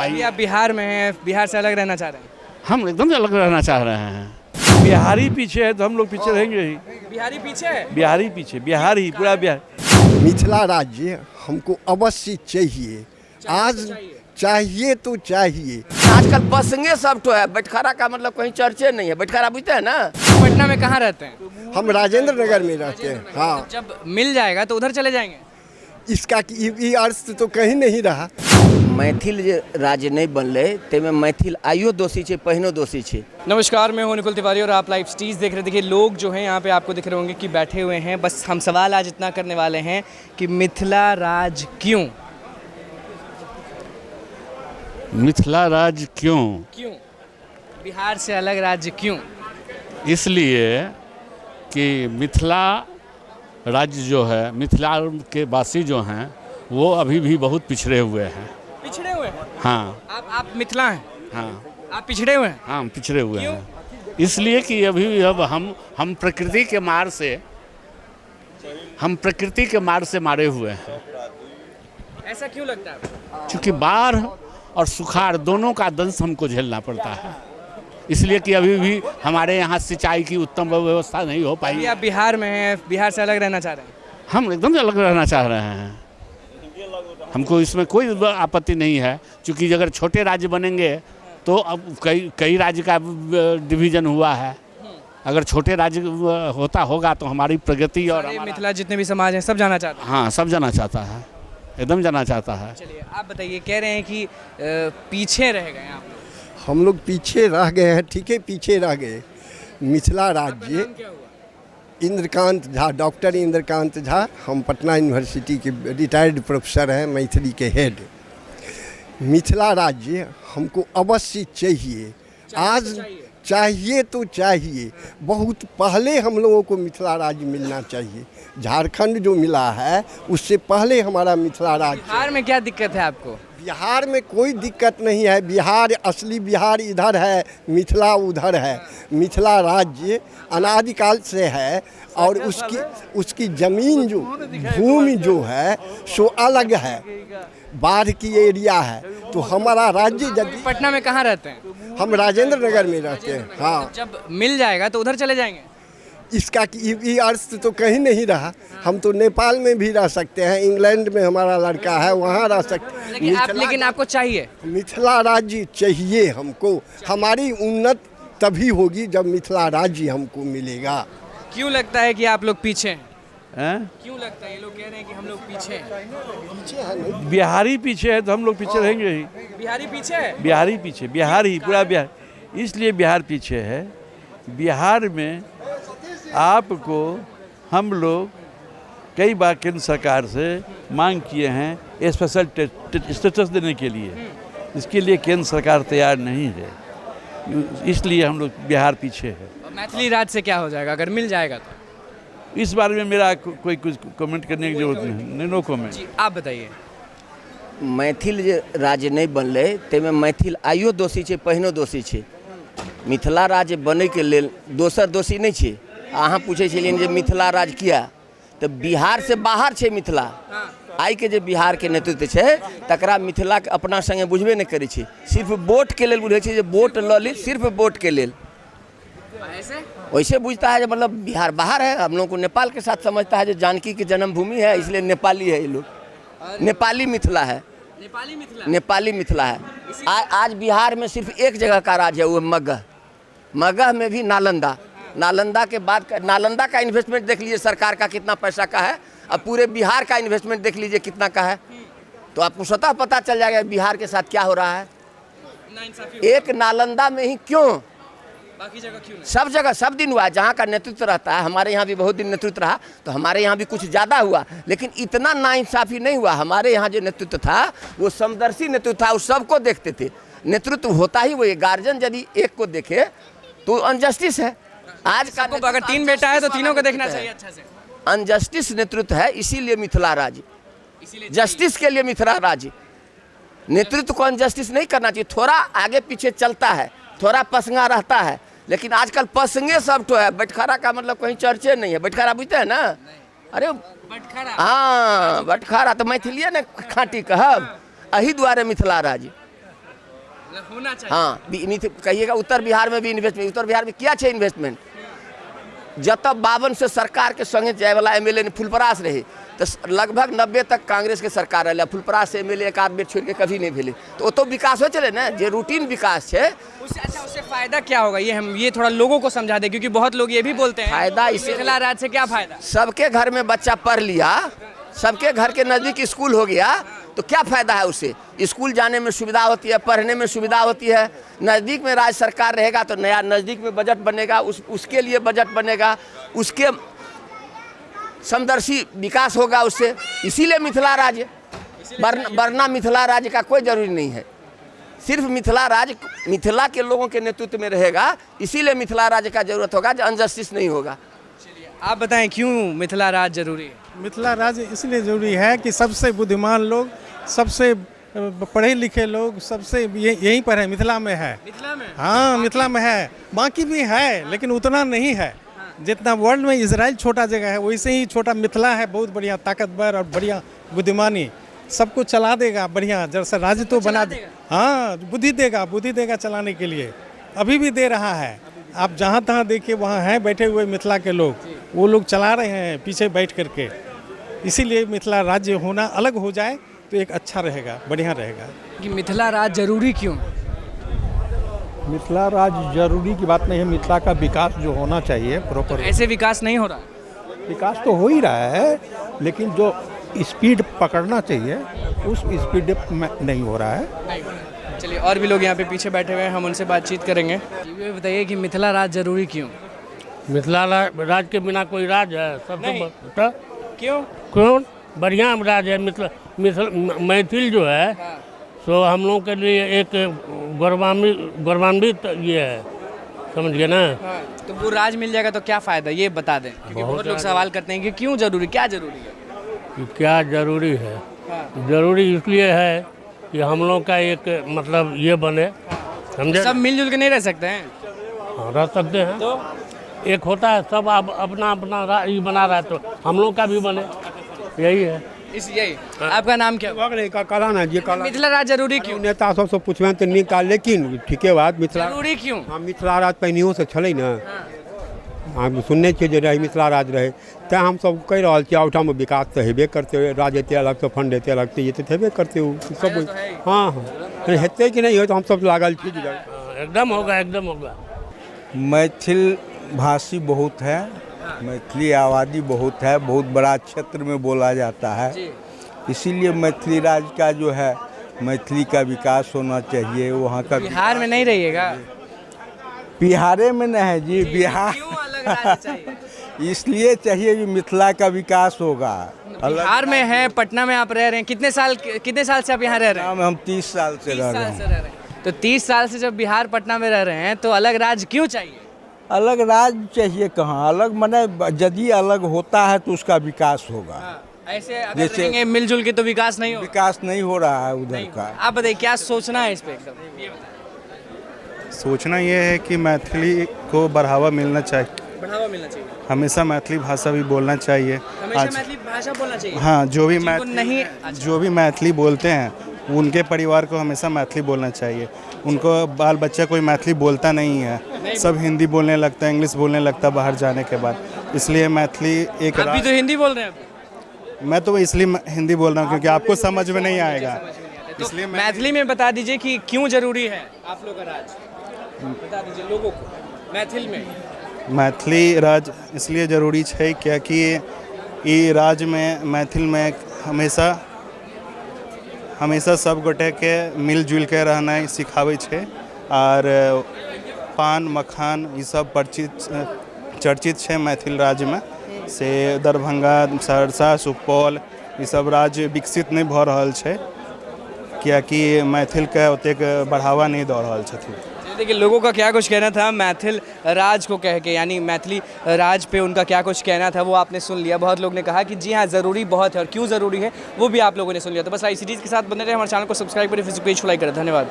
पाइए। आप बिहार में हैं, बिहार से अलग रहना चाह रहे हैं? हम एकदम से अलग रहना चाह रहे हैं। बिहारी पीछे है तो हम लोग पीछे रहेंगे ही। बिहारी पीछे है? बिहारी पीछे, बिहार ही पूरा बिहार। मिथिला राज्य हमको अवश्य चाहिए, आज चाहिए तो चाहिए। आजकल बसंगे सब तो है, बटखरा का मतलब कहीं चर्चे नहीं है। बटखरा बुझते हैं ना? पटना में कहाँ रहते हैं? हम राजेंद्र नगर में रहते हैं। हाँ, जब मिल जाएगा तो उधर चले जाएंगे? इसका ये अर्थ तो कहीं नहीं रहा। मैथिल जे राज्य नहीं बनले तेमें मैथिल आइयो दोषी छे, पहिनो दोषी छे। नमस्कार, मैं हूं निकुल तिवारी और आप लाइव स्टीज देख रहे हैं। देखिए, लोग जो हैं यहाँ पे आपको दिख रहे होंगे कि बैठे हुए हैं। बस हम सवाल आज इतना करने वाले हैं कि मिथिला राज क्यों? मिथिला राज्य क्यों? क्यों बिहार से अलग राज्य क्यों? इसलिए कि मिथिला राज्य जो है, मिथिला के वासी जो हैं वो अभी भी बहुत पिछड़े हुए हैं। पिछड़े हुए हैं? हाँ आप मिथिला हैं? हाँ आप पिछड़े हुए हैं? हाँ, हम पिछड़े हुए क्यों? हैं। इसलिए कि अभी भी अब हम प्रकृति के मार से मारे हुए हैं। ऐसा क्यों लगता है आपको? क्योंकि बाढ़ और सुखाड़ दोनों का दंश हमको झेलना पड़ता है। इसलिए कि अभी भी हमारे यहाँ सिंचाई की उत्तम व्यवस्था नहीं हो पाई। अभी आप बिहार में हैं, बिहार से अलग रहना चाह रहे हैं? हम एकदम से अलग रहना चाह रहे हैं। हमको इसमें कोई आपत्ति नहीं है, क्योंकि अगर छोटे राज्य बनेंगे तो अब कई राज्य का डिवीज़न हुआ है। अगर छोटे राज्य होता होगा तो हमारी प्रगति और सारे मिथिला जितने भी समाज हैं सब जाना चाहते हैं? हाँ, सब जाना चाहता है, एकदम जाना चाहता है। चलिए, आप बताइए, कह रहे हैं कि पीछे रह गए आप लोग। हम लोग पीछे रह गए हैं, ठीक है, पीछे रह गए। मिथिला राज्य, क्या हुआ? इंद्रकांत झा, डॉक्टर इंद्रकांत झा, हम पटना यूनिवर्सिटी के रिटायर्ड प्रोफेसर हैं, मैथिली के हेड। मिथिला राज्य हमको अवश्य चाहिए, आज चाहिए तो चाहिए। बहुत पहले हम लोगों को मिथिला राज्य मिलना चाहिए। झारखंड जो मिला है उससे पहले हमारा मिथिला राज्य। बिहार में क्या दिक्कत है आपको? बिहार में कोई दिक्कत नहीं है। बिहार, असली बिहार इधर है, मिथिला उधर है। मिथिला राज्य अनादिकाल से है और उसकी ज़मीन जो भूमि जो है सो अलग है, बाढ़ की एरिया है। तो हमारा राज्य यदि पटना में कहाँ रहते हैं? हम राजेंद्र नगर में रहते हैं। हाँ, जब मिल जाएगा तो उधर चले जाएंगे? इसका ये अर्थ तो कहीं नहीं रहा। हम तो नेपाल में भी रह सकते हैं, इंग्लैंड में हमारा लड़का है, वहाँ रह सकते हैं। लेकिन आपको चाहिए मिथिला राज्य चाहिए हमको। हमारी उन्नत तभी होगी जब मिथिला राज्य हमको मिलेगा। क्यों लगता है कि आप लोग पीछे हैं? हैं? क्यों लगता है? ये लोग कह रहे हैं कि हम लोग पीछे हैं। बिहारी पीछे है तो हम लोग पीछे रहेंगे ही। बिहारी पीछे है? बिहारी पीछे, बिहार ही पूरा बिहार। इसलिए बिहार पीछे है। बिहार में आपको हम लोग कई बार केंद्र सरकार से मांग किए हैं स्पेशल स्टेटस देने के लिए। इसके लिए केंद्र सरकार तैयार नहीं है, इसलिए हम लोग बिहार पीछे है। और मैथिली राज से क्या हो जाएगा अगर मिल जाएगा तो? इस बारे में मेरा कोई कुछ कमेंट करने की जरूरत नहीं, नो कमेंट। जी, आप बताइए। मैथिल जे राज्य नहीं बनले तेमें मैथिल आइयो दोषी छे, पहिनो दोषी छे। मिथिला राज्य बने के लेल दोसर दोषी नहीं छे। अहाँ पूछे छलियन जे मिथिला राज्य किया, तो बिहार से बाहर छे मिथिला। आई के जे बिहार के नेतृत्व छे तकरा मिथिला के अपना संगे बुझबे नहीं करे छे। सिर्फ वोट के लेल बुझे छे जे वोट ल ली, सिर्फ वोट के लेल। वैसे बुझता है जो मतलब बिहार बाहर है। हम लोग को नेपाल के साथ समझता है जो जानकी की जन्मभूमि है, इसलिए नेपाली है ये लोग। नेपाली मिथिला है, नेपाली मिथिला है। आज बिहार में सिर्फ एक जगह का राज्य है, वो मगह। मगह में भी नालंदा। नालंदा के बाद नालंदा का इन्वेस्टमेंट देख लीजिए सरकार का कितना पैसा का है। अब पूरे बिहार का इन्वेस्टमेंट देख लीजिए कितना का है, तो आपको स्वतः पता चल जाएगा बिहार के साथ क्या हो रहा है। एक नालंदा में ही क्यों, बाकी जगह क्यों नहीं? सब जगह सब दिन हुआ। जहाँ का नेतृत्व रहता है, हमारे यहाँ भी बहुत दिन नेतृत्व रहा, तो हमारे यहाँ भी कुछ ज़्यादा हुआ, लेकिन इतना नाइंसाफ़ी नहीं हुआ। हमारे यहाँ जो नेतृत्व था वो समदर्शी नेतृत्व था, वो सबको देखते थे। नेतृत्व होता ही वही, गार्जियन यदि एक को देखे तो अनजस्टिस है। आज का अगर 3 बेटा है तो तीनों को देखना चाहिए अच्छा से। अनजस्टिस नेतृत्व है, इसीलिए मिथिला राज्य, जस्टिस के लिए मिथिला राज्य। नेतृत्व को अनजस्टिस नहीं करना चाहिए। थोड़ा आगे पीछे चलता है, थोड़ा पसंगा रहता है, लेकिन आजकल पसंगे सब तो है। बटखरा का मतलब कहीं चर्चे नहीं है। बटखरा बुझते हैं ना? अरे बटखरा, हाँ, बटखरा तो मैथिलिए ने खाटी कहब। अही द्वारे मिथिला राज्य। होना चाहिए। हाँ कहिएगा उत्तर बिहार में भी इन्वेस्टमेंट, उत्तर बिहार में क्या है इन्वेस्टमेंट? जब तक 52 से सरकार के संगे जाए वाला एमएलए ने फुलपरास रहे तो लगभग 90 तक कांग्रेस के सरकार रहा, फुलपरास से एमएलए एक आध बेर छोड़ के कभी नहीं भेले, तो वो तो विकास हो चले ना, जो रूटीन विकास है। उससे फायदा क्या होगा, ये थोड़ा लोगों को समझा दे, क्योंकि बहुत लोग ये भी बोलते हैं फायदा इससे मिथिला राज से क्या फायदा? सबके घर में बच्चा पढ़ लिया, सबके घर के नज़दीक स्कूल हो गया, तो क्या फ़ायदा है उससे? स्कूल जाने में सुविधा होती है, पढ़ने में सुविधा होती है। नज़दीक में राज्य सरकार रहेगा तो नया नज़दीक में बजट बनेगा, उसके लिए बजट बनेगा, उसके समदर्शी विकास होगा उससे। इसीलिए मिथिला राज्य, वरना मिथिला राज्य का कोई ज़रूरी नहीं है। सिर्फ मिथिला राज्य मिथिला के लोगों के नेतृत्व में रहेगा, इसीलिए मिथिला राज्य का जरूरत होगा, जो अनजस्टिस नहीं होगा। आप बताएं क्यों मिथिला राज जरूरी है? मिथिला राज्य इसलिए जरूरी है कि सबसे बुद्धिमान लोग, सबसे पढ़े लिखे लोग, सबसे यहीं पर है, मिथिला में है। मिथिला में? हाँ मिथिला में है, बाकी भी है लेकिन उतना नहीं है जितना वर्ल्ड में इजराइल छोटा जगह है, वैसे ही छोटा मिथिला है, बहुत बढ़िया ताकतवर और बढ़िया बुद्धिमानी, सबको चला देगा बढ़िया। जैसा राज्य तो बना दे, हाँ बुद्धि देगा चलाने के लिए, अभी भी दे रहा है। आप जहाँ तहाँ देखिए वहाँ हैं बैठे हुए मिथिला के लोग, वो लोग चला रहे हैं पीछे बैठ करके। इसीलिए मिथिला राज्य होना अलग हो जाए तो एक अच्छा रहेगा, बढ़िया रहेगा। कि मिथिला राज जरूरी क्यों? मिथिला राज्य जरूरी की बात नहीं है, मिथिला का विकास जो होना चाहिए प्रॉपर। ऐसे विकास नहीं हो रहा? विकास तो हो ही रहा है, लेकिन जो स्पीड पकड़ना चाहिए उस स्पीड में नहीं हो रहा है। चलिए, और भी लोग यहाँ पे पीछे बैठे हुए हैं, हम उनसे बातचीत करेंगे। ये बताइए कि मिथिला राज जरूरी क्यों? मिथिला राज के बिना कोई राज है? सबसे क्यों? बढ़िया राज है मैथिल जो है। सो हम लोगों के लिए एक गौरवान्वित ये है, समझ गए ना। तो वो राज मिल जाएगा तो क्या फायदा, ये बता दें, क्योंकि बहुत लोग सवाल करते हैं कि क्यों जरूरी, क्या जरूरी है? क्या जरूरी है? जरूरी इसलिए है कि हम लोग का एक मतलब ये बने, समझे। सब मिलजुल के नहीं रह सकते हैं? हाँ, रह सकते हैं। तो एक होता है सब अपना ये बना रहा है, तो हम लोग का भी बने, यही है। यही। आपका नाम क्या? मिथिला राज जरूरी क्यों? नेता सबसे पूछबे तो निकाल, लेकिन ठीके बात मिथिला जरूरी क्यों? हाँ मिथिला राज पहिनियो से छलै ने, हम सुनने छियै जे रहे मिथिला राज रहे, तैं हम सब कहि रहल छियै ओहिठाम विकास तो हेबे करते, राज एते अलग से फंड एते अलग से ये तो हेबे करते सब। हाँ हाँ हेतै कि नहीं हो तो हम सब लागल छी। एकदम होगा। मैथिल भाषी बहुत है, मैथिली आबादी बहुत है, बहुत बड़ा क्षेत्र में बोला जाता है, इसीलिए मैथिली राज्य का जो है मैथिली का विकास होना चाहिए। वहाँ का बिहार में नहीं रहिएगा? बिहारे में नहीं है जी, बिहार क्यों अलग राज्य चाहिए? इसलिए चाहिए कि मिथिला का विकास होगा। बिहार में है, पटना में आप रह रहे हैं, कितने साल से आप यहाँ रह रहे हैं? हम 30 साल से रह रहे हैं। तो 30 साल से जब बिहार पटना में रह रहे हैं तो अलग राज्य क्यों चाहिए? अलग राज्य चाहिए कहाँ, अलग माने यदि अलग होता है तो उसका विकास होगा। ऐसे अगर रहेंगे मिलजुल के तो विकास नहीं होगा। विकास नहीं हो रहा है उधर का। आप बताइए क्या सोचना है इस पे? एकदम सोचना ये है कि मैथिली को बढ़ावा मिलना चाहिए, हमेशा मैथिली भाषा भी बोलना चाहिए। मैथिली भाषा बोलना चाहिए। हाँ, जो भी मैथिली बोलते हैं उनके परिवार को हमेशा मैथिली बोलना चाहिए। उनको बाल बच्चा कोई मैथिली बोलता नहीं है, सब हिंदी बोलने लगता है, इंग्लिश बोलने लगता है बाहर जाने के बाद। इसलिए मैथिली एक आप भी तो हिंदी बोल रहे हैं। मैं तो इसलिए हिंदी बोल रहा हूँ क्योंकि आपको समझ में नहीं आएगा, इसलिए मैथिली में बता दीजिए कि क्यों जरूरी है आप लोग का राज, बता दीजिए लोगों को मैथिल में। मैथिली राज इसलिए जरूरी है क्योंकि ई राज्य में मैथिल में हमेशा सब गोटे के मिलजुल के रहना सिखाबै छै। और पान मखान ये सब चर्चित है मैथिल राज्य में, से दरभंगा सहरसा सुपौल ये सब राज्य विकसित नहीं भ रहल छै कियाकि मैथिल के ओतेक बढ़ावा नहीं दऽ रहल छथिन। देखिए लोगों का क्या कुछ कहना था मैथिल राज को कह के, यानी मैथिली राज पे उनका क्या कुछ कहना था वो आपने सुन लिया। बहुत लोग ने कहा कि जी हाँ ज़रूरी बहुत है, और क्यों ज़रूरी है वो भी आप लोगों ने सुन लिया। तो बस ICTs के साथ बने रहे, हमारे चैनल को सब्सक्राइब करें, फेसबुक पेज को लाइक करें। धन्यवाद।